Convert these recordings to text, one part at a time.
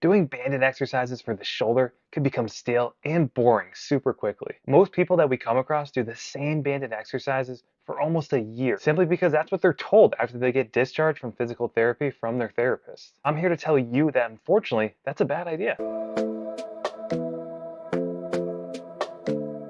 Doing banded exercises for the shoulder could become stale and boring super quickly. Most people that we come across do the same banded exercises for almost a year, simply because that's what they're told after they get discharged from physical therapy from their therapist. I'm here to tell you that unfortunately, that's a bad idea.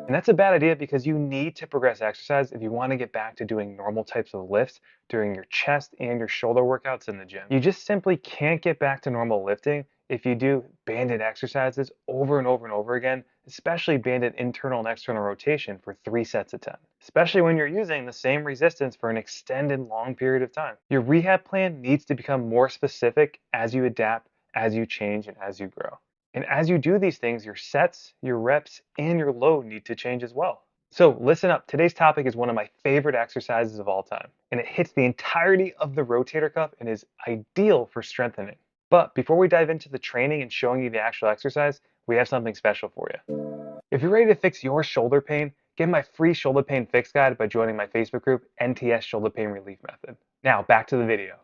And that's a bad idea because you need to progress exercise if you want to get back to doing normal types of lifts during your chest and your shoulder workouts in the gym. You just simply can't get back to normal lifting if you do banded exercises over and over and over again, especially banded internal and external rotation for 3 sets of 10, especially when you're using the same resistance for an extended long period of time. Your rehab plan needs to become more specific as you adapt, as you change, and as you grow. And as you do these things, your sets, your reps, and your load need to change as well. So listen up, today's topic is one of my favorite exercises of all time, and it hits the entirety of the rotator cuff and is ideal for strengthening. But before we dive into the training and showing you the actual exercise, we have something special for you. If you're ready to fix your shoulder pain, get my free shoulder pain fix guide by joining my Facebook group, NTS Shoulder Pain Relief Method. Now back to the video.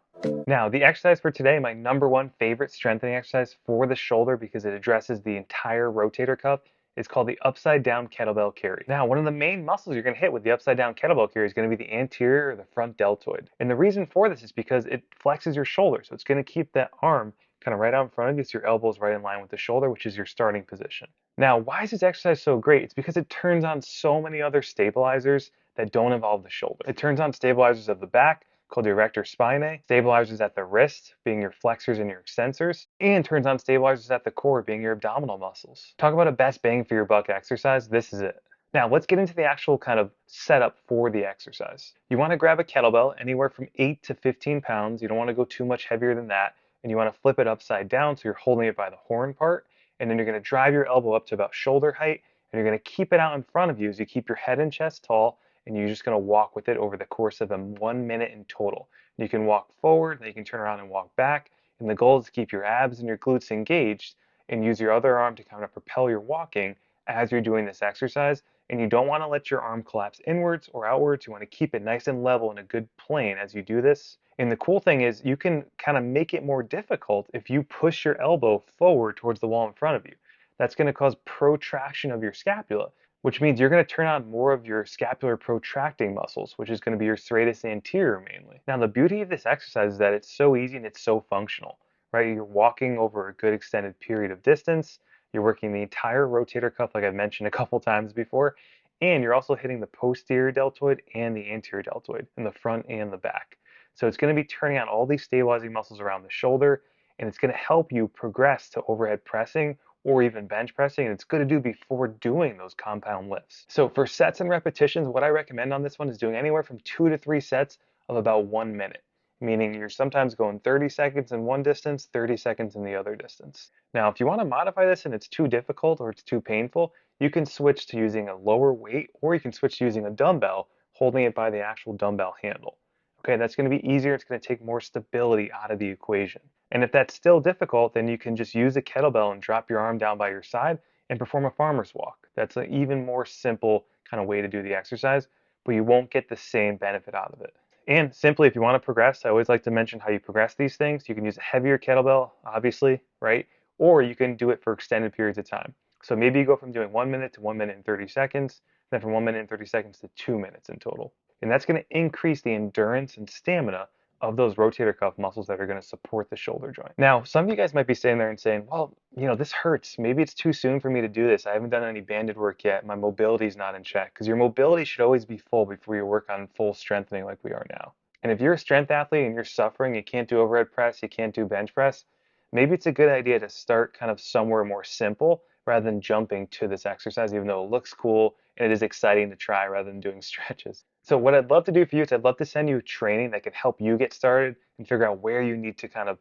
Now, the exercise for today, my #1 favorite strengthening exercise for the shoulder because it addresses the entire rotator cuff, is called the upside down kettlebell carry. Now, one of the main muscles you're going to hit with the upside down kettlebell carry is going to be the anterior or the front deltoid. And the reason for this is because it flexes your shoulder. So it's going to keep that arm kind of right out in front of you so your elbow's right in line with the shoulder, which is your starting position. Now, why is this exercise so great? It's because it turns on so many other stabilizers that don't involve the shoulder. It turns on stabilizers of the back, called your erector spinae, stabilizers at the wrist, being your flexors and your extensors, and turns on stabilizers at the core, being your abdominal muscles. Talk about a best bang for your buck exercise, this is it. Now let's get into the actual kind of setup for the exercise. You want to grab a kettlebell anywhere from 8 to 15 pounds. You don't want to go too much heavier than that. And you want to flip it upside down so you're holding it by the horn part. And then you're going to drive your elbow up to about shoulder height. And you're going to keep it out in front of you as you keep your head and chest tall, and you're just going to walk with it over the course of 1 minute in total. You can walk forward, then you can turn around and walk back, and the goal is to keep your abs and your glutes engaged and use your other arm to kind of propel your walking as you're doing this exercise. And you don't want to let your arm collapse inwards or outwards. You want to keep it nice and level in a good plane as you do this. And the cool thing is you can kind of make it more difficult if you push your elbow forward towards the wall in front of you. That's going to cause protraction of your scapula, which means you're going to turn on more of your scapular protracting muscles, which is going to be your serratus anterior mainly. Now, the beauty of this exercise is that it's so easy and it's so functional, right? You're walking over a good extended period of distance. You're working the entire rotator cuff, like I've mentioned a couple times before, and you're also hitting the posterior deltoid and the anterior deltoid in the front and the back. So it's going to be turning on all these stabilizing muscles around the shoulder, and it's going to help you progress to overhead pressing or even bench pressing, and it's good to do before doing those compound lifts. So for sets and repetitions, what I recommend on this one is doing anywhere from 2 to 3 sets of about 1 minute, meaning you're sometimes going 30 seconds in one distance, 30 seconds in the other distance. Now, if you want to modify this and it's too difficult or it's too painful, you can switch to using a lower weight, or you can switch to using a dumbbell, holding it by the actual dumbbell handle. Okay, that's going to be easier. It's going to take more stability out of the equation. And if that's still difficult, then you can just use a kettlebell and drop your arm down by your side and perform a farmer's walk. That's an even more simple kind of way to do the exercise, but you won't get the same benefit out of it. And simply, if you want to progress, I always like to mention how you progress these things. You can use a heavier kettlebell, obviously, right? Or you can do it for extended periods of time. So maybe you go from doing 1 minute to 1 minute and 30 seconds, then from 1 minute and 30 seconds to 2 minutes in total. And that's going to increase the endurance and stamina of those rotator cuff muscles that are going to support the shoulder joint. Now, some of you guys might be sitting there and saying, well, this hurts. Maybe it's too soon for me to do this. I haven't done any banded work yet. My mobility is not in check, because your mobility should always be full before you work on full strengthening like we are now. And if you're a strength athlete and you're suffering, you can't do overhead press, you can't do bench press, maybe it's a good idea to start kind of somewhere more simple rather than jumping to this exercise, even though it looks cool and it is exciting to try rather than doing stretches. So what I'd love to do for you is I'd love to send you training that can help you get started and figure out where you need to kind of,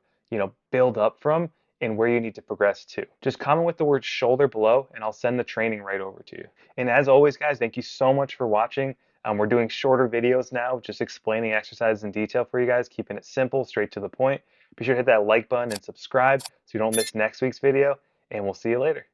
build up from and where you need to progress to. Just comment with the word shoulder below and I'll send the training right over to you. And as always, guys, thank you so much for watching. We're doing shorter videos now, just explaining exercises in detail for you guys, keeping it simple, straight to the point. Be sure to hit that like button and subscribe so you don't miss next week's video, and we'll see you later.